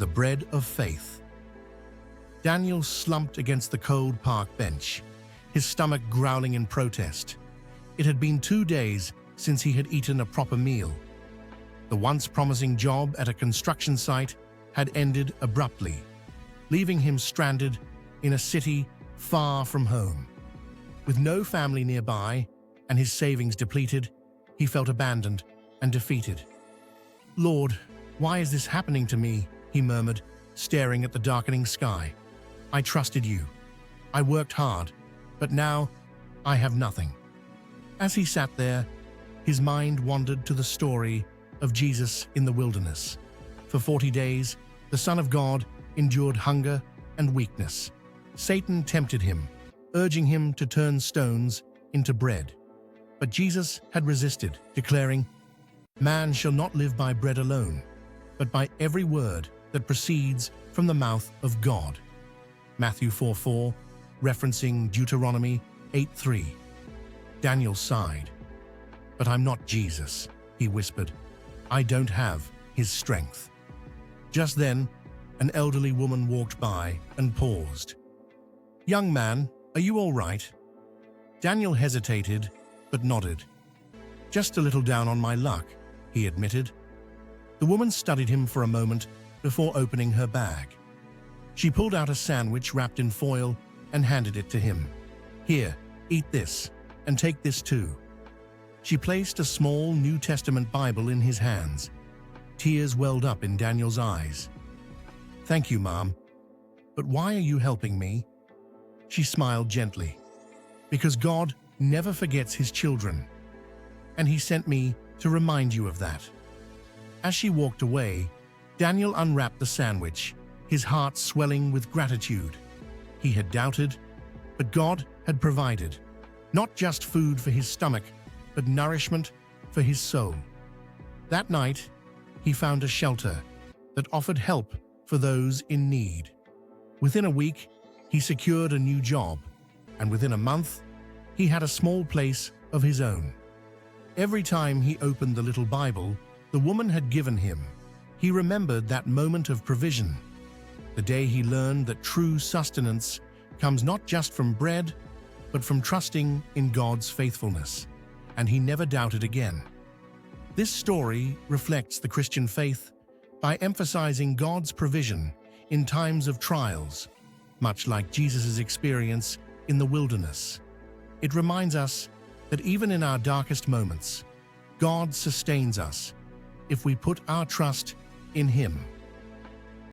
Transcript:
the bread of faith. Daniel slumped against the cold park bench, his stomach growling in protest. It had been 2 days since he had eaten a proper meal. The once promising job at a construction site had ended abruptly, leaving him stranded in a city far from home. With no family nearby and his savings depleted, he felt abandoned and defeated. "Lord, why is this happening to me?" he murmured, staring at the darkening sky. "I trusted you. I worked hard, but now I have nothing." As he sat there, his mind wandered to the story of Jesus in the wilderness. For 40 days, the Son of God endured hunger and weakness. Satan tempted him, urging him to turn stones into bread. But Jesus had resisted, declaring, "Man shall not live by bread alone, but by every word that proceeds from the mouth of God." Matthew 4:4, referencing Deuteronomy 8:3. Daniel sighed. "But I'm not Jesus," he whispered. "I don't have his strength." Just then, an elderly woman walked by and paused. "Young man, are you all right?" Daniel hesitated, but nodded. "Just a little down on my luck," he admitted. The woman studied him for a moment before opening her bag. She pulled out a sandwich wrapped in foil and handed it to him. "Here, eat this, and take this too." She placed a small New Testament Bible in his hands. Tears welled up in Daniel's eyes. "Thank you, Mom. But why are you helping me?" She smiled gently. "Because God never forgets his children, and he sent me to remind you of that." As she walked away, Daniel unwrapped the sandwich, his heart swelling with gratitude. He had doubted, but God had provided, not just food for his stomach, but nourishment for his soul. That night, he found a shelter that offered help for those in need. Within a week, he secured a new job, and within a month, he had a small place of his own. Every time he opened the little Bible the woman had given him, he remembered that moment of provision, the day he learned that true sustenance comes not just from bread, but from trusting in God's faithfulness, and he never doubted again. This story reflects the Christian faith by emphasizing God's provision in times of trials, much like Jesus' experience in the wilderness. It reminds us that even in our darkest moments, God sustains us if we put our trust in Him.